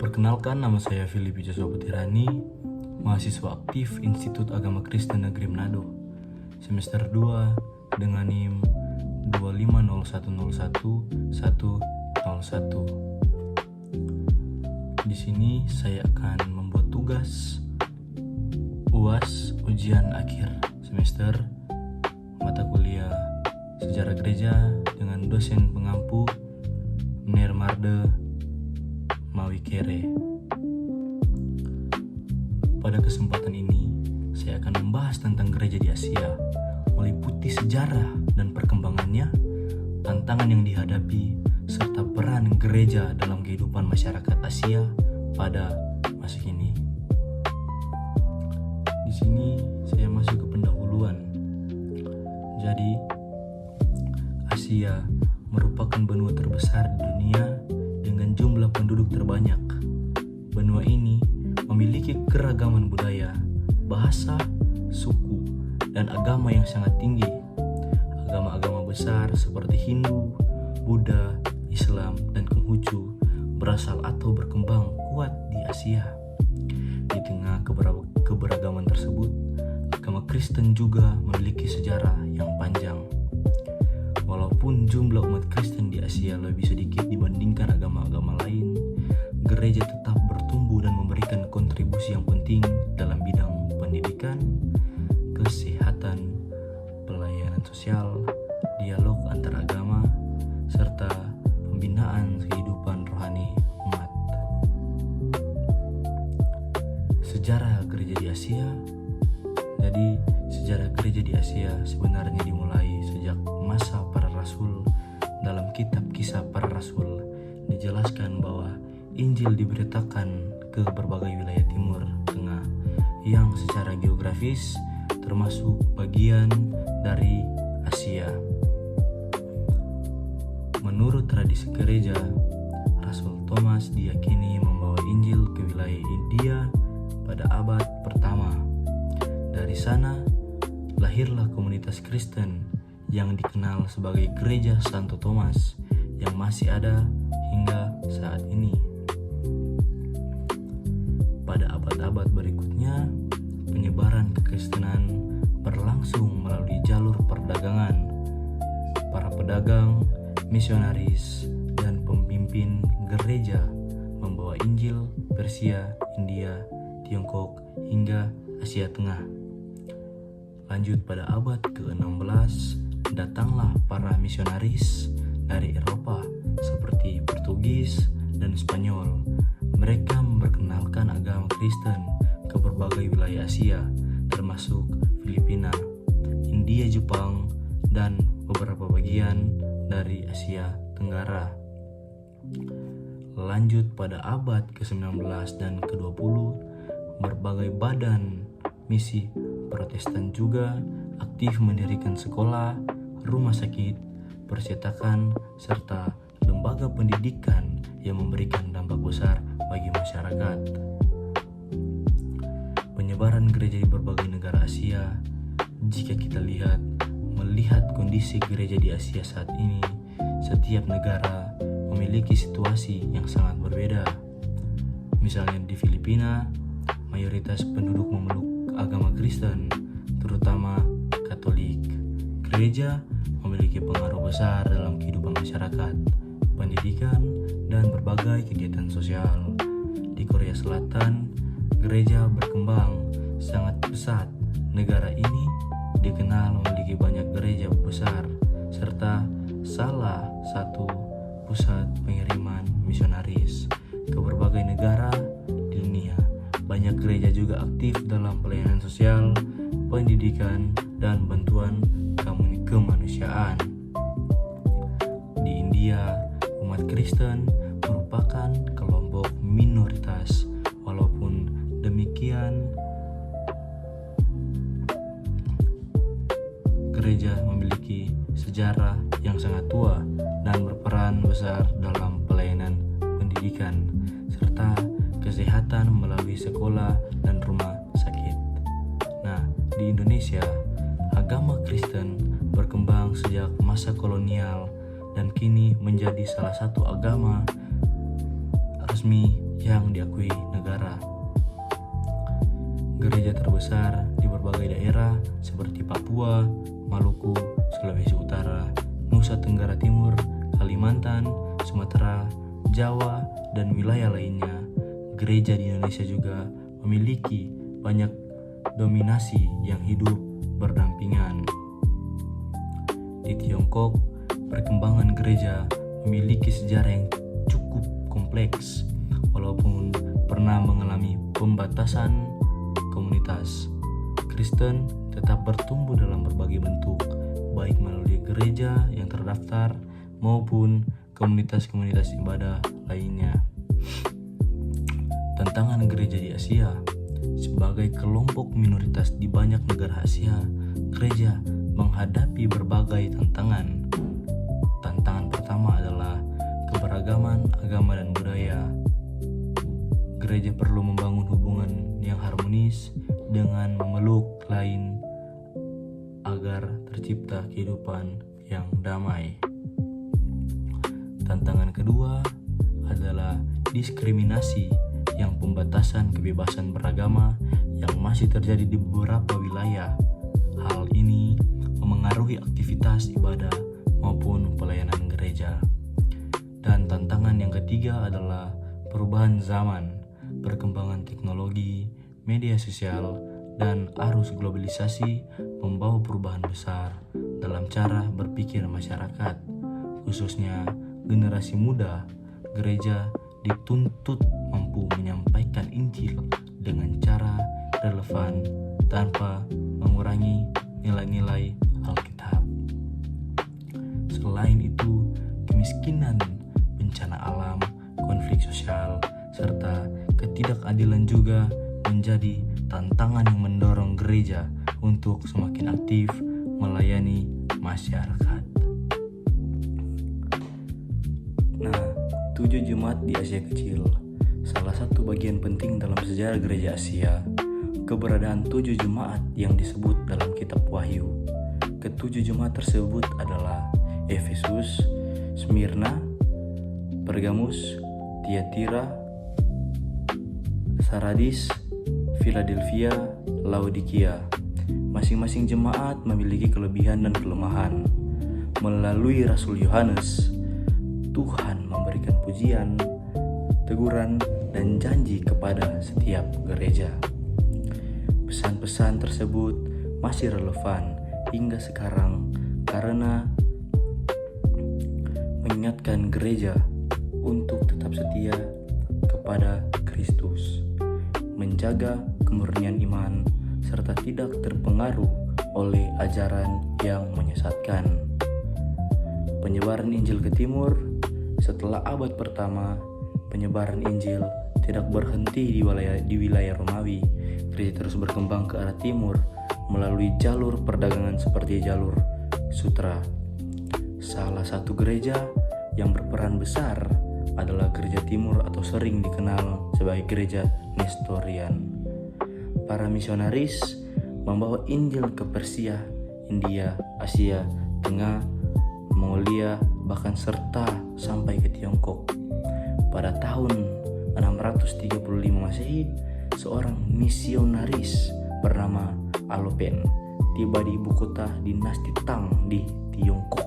Perkenalkan, nama saya Filipi Josobutirani, mahasiswa aktif Institut Agama Kristen Negeri Manado, semester 2 dengan NIM 250101101. Di sini saya akan membuat tugas UAS ujian akhir semester mata kuliah Sejarah Gereja dengan dosen pengampu Mner Marde Mawikere. Pada kesempatan ini, saya akan membahas tentang gereja di Asia, meliputi sejarah dan perkembangannya, tantangan yang dihadapi, serta peran gereja dalam kehidupan masyarakat Asia pada masa kini. Di sini saya masuk ke pendahuluan. Jadi, Asia merupakan benua terbesar di dunia dengan jumlah penduduk terbanyak. Benua ini memiliki keragaman budaya, bahasa, suku, dan agama yang sangat tinggi. Agama-agama besar seperti Hindu, Buddha, Islam, dan Konghucu berasal atau berkembang kuat di Asia. Di tengah keberagaman tersebut, agama Kristen juga memiliki sejarah yang panjang. Walaupun jumlah umat Kristen di Asia lebih sedikit dibandingkan agama-agama lain, gereja tetap bertumbuh dan memberikan kontribusi yang penting dalam bidang pendidikan, kesehatan, pelayanan sosial, dialog antar agama, serta pembinaan kehidupan rohani umat. Sejarah gereja di Asia. Jadi, sejarah gereja di Asia sebenarnya dimulai sejak masa para rasul. Dalam kitab Kisah Para Rasul dijelaskan bahwa Injil diberitakan ke berbagai wilayah Timur Tengah yang secara geografis termasuk bagian dari Asia. Menurut tradisi gereja, Rasul Thomas diyakini membawa Injil ke wilayah India pada abad pertama. Dari sana, lahirlah komunitas Kristen yang dikenal sebagai Gereja Santo Thomas yang masih ada hingga saat ini. Pada abad-abad berikutnya, penyebaran kekristenan berlangsung melalui jalur perdagangan. Para pedagang, misionaris, dan pemimpin gereja membawa Injil Persia, India, Tiongkok, hingga Asia Tengah. Lanjut pada abad ke-16, datanglah para misionaris dari Eropa seperti Portugis dan Spanyol. Mereka memperkenalkan agama Kristen ke berbagai wilayah Asia, termasuk Filipina, India, Jepang, dan beberapa bagian dari Asia Tenggara. Lanjut pada abad ke-19 dan ke-20, berbagai badan misi Protestan juga aktif mendirikan sekolah, rumah sakit, percetakan, serta lembaga pendidikan yang memberikan dampak besar bagi masyarakat. Penyebaran gereja di berbagai negara Asia. Jika kita melihat kondisi gereja di Asia saat ini, setiap negara memiliki situasi yang sangat berbeda. Misalnya di Filipina, mayoritas penduduk memeluk agama Kristen, terutama Katolik. Gereja memiliki pengaruh besar dalam kehidupan masyarakat, pendidikan, dan berbagai kegiatan sosial. Di Korea Selatan, gereja berkembang sangat pesat. Negara ini dikenal memiliki banyak gereja besar, serta salah satu pusat pengiriman misionaris ke berbagai negara di dunia. Banyak gereja juga aktif dalam pelayanan sosial, pendidikan, dan bantuan kemanusiaan. Di India, umat Kristen merupakan kelompok minoritas. Walaupun demikian, gereja memiliki sejarah yang sangat tua dan berperan besar dalam pelayanan pendidikan serta kesehatan melalui sekolah dan rumah sakit. Nah, di Indonesia, agama Kristen berkembang sejak masa kolonial dan kini menjadi salah satu agama resmi yang diakui negara. Gereja terbesar di berbagai daerah seperti Papua, Maluku, Sulawesi Utara, Nusa Tenggara Timur, Kalimantan, Sumatera, Jawa, dan wilayah lainnya. Gereja di Indonesia juga memiliki banyak dominasi yang hidup berdampingan. Di Tiongkok, perkembangan gereja memiliki sejarah yang cukup kompleks, walaupun pernah mengalami pembatasan. Komunitas Kristen tetap bertumbuh dalam berbagai bentuk, baik melalui gereja yang terdaftar maupun komunitas-komunitas ibadah lainnya. Tantangan gereja di Asia. Sebagai kelompok minoritas di banyak negara Asia, gereja menghadapi berbagai tantangan. Tantangan pertama adalah keberagaman agama dan budaya. Gereja perlu membangun hubungan yang harmonis dengan memeluk lain agar tercipta kehidupan yang damai. Tantangan kedua adalah diskriminasi yang pembatasan kebebasan beragama yang masih terjadi di beberapa wilayah. Hal ini memengaruhi aktivitas ibadah maupun pelayanan gereja. Dan tantangan yang ketiga adalah perubahan zaman, perkembangan teknologi, media sosial, dan arus globalisasi membawa perubahan besar dalam cara berpikir masyarakat, khususnya generasi muda. Gereja dituntut mampu menyampaikan Injil dengan cara relevan tanpa mengurangi nilai-nilai Alkitab. Selain itu, kemiskinan, bencana alam, konflik sosial, serta ketidakadilan juga menjadi tantangan yang mendorong gereja untuk semakin aktif melayani masyarakat. Nah, 7 jemaat di Asia Kecil. Salah satu bagian penting dalam sejarah gereja Asia, keberadaan 7 jemaat yang disebut dalam kitab Wahyu. Ketujuh jemaat tersebut adalah Efesus, Smyrna, Pergamus, Tiatira, Saradis, Philadelphia, Laodikia. Masing-masing jemaat memiliki kelebihan dan kelemahan. Melalui Rasul Yohanes, Tuhan memberikan pujian, teguran, dan janji kepada setiap gereja. Pesan-pesan tersebut masih relevan hingga sekarang karena mengingatkan gereja untuk tetap setia kepada Kristus, menjaga kemurnian iman, serta tidak terpengaruh oleh ajaran yang menyesatkan. Penyebaran Injil ke timur. Setelah abad pertama, penyebaran Injil tidak berhenti di wilayah Romawi. Gereja terus berkembang ke arah timur melalui jalur perdagangan seperti jalur Sutra. Salah satu gereja yang berperan besar adalah Gereja Timur atau sering dikenal sebagai Gereja Nestorian. Para misionaris membawa Injil ke Persia, India, Asia Tengah, Mongolia, bahkan serta sampai ke Tiongkok. Pada tahun 635 Masehi, seorang misionaris bernama Alopen tiba di ibu kota dinasti Tang di Tiongkok.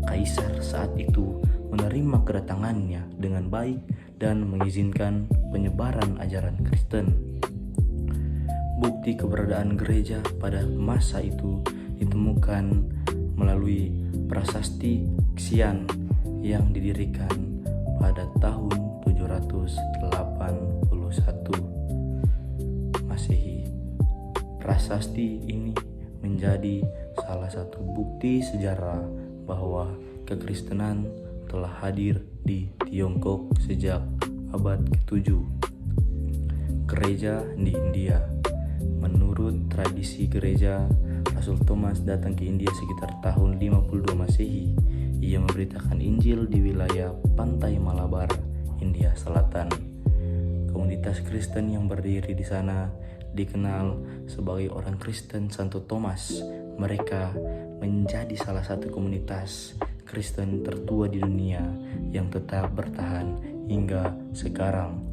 Kaisar saat itu menerima kedatangannya dengan baik dan mengizinkan penyebaran ajaran Kristen. Bukti keberadaan gereja pada masa itu ditemukan melalui prasasti Xian yang didirikan pada tahun 781 Masehi. Prasasti ini menjadi salah satu bukti sejarah bahwa kekristenan telah hadir di Tiongkok sejak abad ke-7. Gereja di India. Menurut tradisi gereja, Rasul Thomas datang ke India sekitar tahun 52 Masehi. Ia memberitakan Injil di wilayah pantai Malabar, India Selatan. Komunitas Kristen yang berdiri di sana dikenal sebagai orang Kristen Santo Thomas. Mereka menjadi salah satu komunitas Kristen tertua di dunia yang tetap bertahan hingga sekarang.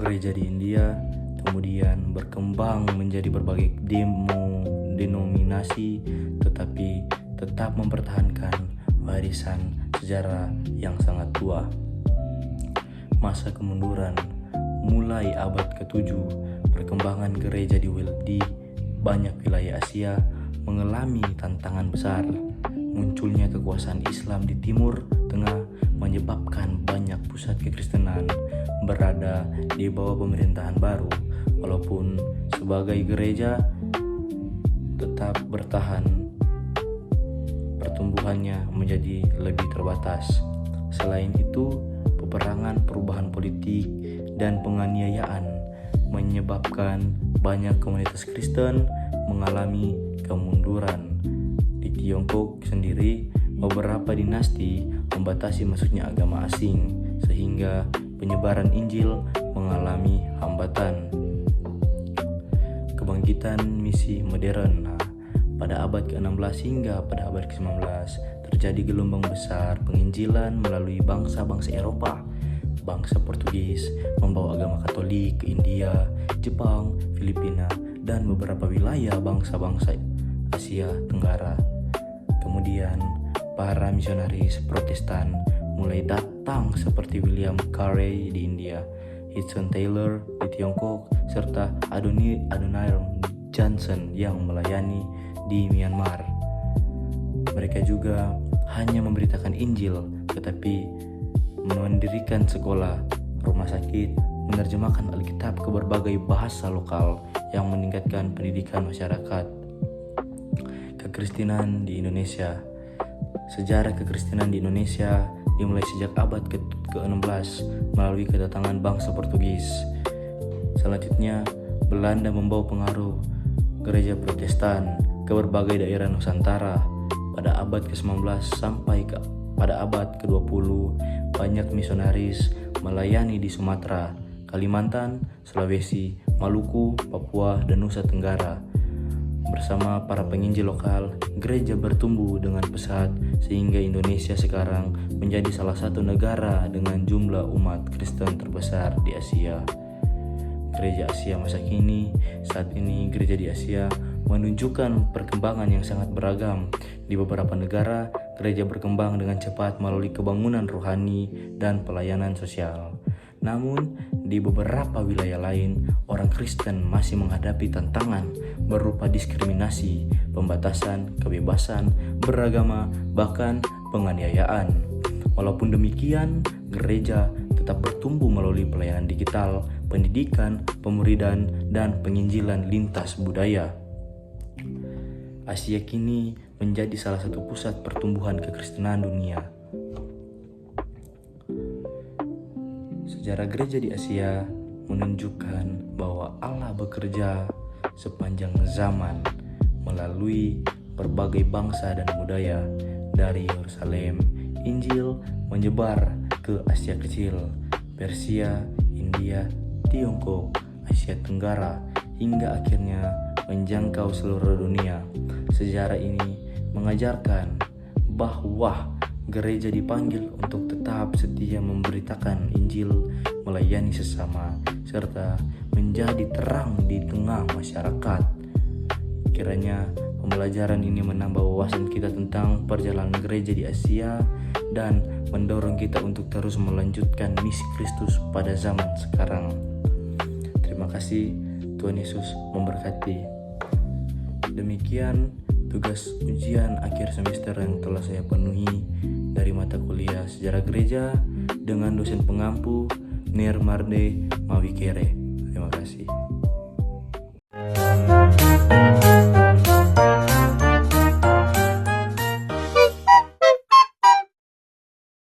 gereja di India, kemudian berkembang menjadi berbagai denominasi, tetapi tetap mempertahankan warisan sejarah yang sangat tua. Masa kemunduran mulai abad ke-7, perkembangan gereja di banyak wilayah Asia mengalami tantangan besar. Munculnya kekuasaan Islam di Timur Tengah menyebabkan banyak pusat kekristenan berada di bawah pemerintahan baru, walaupun sebagai gereja tetap bertahan, pertumbuhannya menjadi lebih terbatas. Selain itu, peperangan, perubahan politik, dan penganiayaan menyebabkan banyak komunitas Kristen mengalami kemunduran. Di Tiongkok sendiri, beberapa dinasti membatasi masuknya agama asing, sehingga penyebaran Injil mengalami hambatan. Kebangkitan misi modern. Pada abad ke-16 hingga pada abad ke-19 terjadi gelombang besar penginjilan melalui bangsa-bangsa Eropa. Bangsa Portugis membawa agama Katolik ke India, Jepang, Filipina, dan beberapa wilayah bangsa-bangsa Asia Tenggara. Kemudian para misionaris Protestan mulai datang seperti William Carey di India, Hudson Taylor di Tiongkok, serta Adoniram Johnson yang melayani di Myanmar. Mereka juga hanya memberitakan Injil, tetapi mendirikan sekolah, rumah sakit, menerjemahkan Alkitab ke berbagai bahasa lokal yang meningkatkan pendidikan masyarakat. Kekristenan di Indonesia. Sejarah kekristenan di Indonesia dimulai sejak abad ke-16 melalui kedatangan bangsa Portugis. Selanjutnya, Belanda membawa pengaruh gereja Protestan ke berbagai daerah Nusantara. Pada abad ke-19 sampai pada abad ke-20, banyak misionaris melayani di Sumatera, Kalimantan, Sulawesi, Maluku, Papua, dan Nusa Tenggara. Bersama para penginjil lokal, gereja bertumbuh dengan pesat sehingga Indonesia sekarang menjadi salah satu negara dengan jumlah umat Kristen terbesar di Asia. Gereja Asia masa kini, saat ini gereja di Asia menunjukkan perkembangan yang sangat beragam. Di beberapa negara, gereja berkembang dengan cepat melalui kebangunan rohani dan pelayanan sosial. Namun, di beberapa wilayah lain, orang Kristen masih menghadapi tantangan berupa diskriminasi, pembatasan, kebebasan beragama, bahkan penganiayaan. Walaupun demikian, gereja tetap bertumbuh melalui pelayanan digital, pendidikan, pemuridan, dan penginjilan lintas budaya. Asia kini menjadi salah satu pusat pertumbuhan kekristenan dunia. Sejarah gereja di Asia menunjukkan bahwa Allah bekerja sepanjang zaman melalui berbagai bangsa dan budaya. Dari Yerusalem, Injil menyebar ke Asia Kecil, Persia, India, Tiongkok, Asia Tenggara, hingga akhirnya menjangkau seluruh dunia. Sejarah ini mengajarkan bahwa gereja dipanggil untuk tetap setia memberitakan Injil, melayani sesama, serta menjadi terang di tengah masyarakat. Kiranya pembelajaran ini menambah wawasan kita tentang perjalanan gereja di Asia dan mendorong kita untuk terus melanjutkan misi Kristus pada zaman sekarang. Terima kasih, Tuhan Yesus memberkati. Demikian tugas ujian akhir semester yang telah saya penuhi dari mata kuliah Sejarah Gereja dengan dosen pengampu Nir Marde Mawikere. Terima kasih.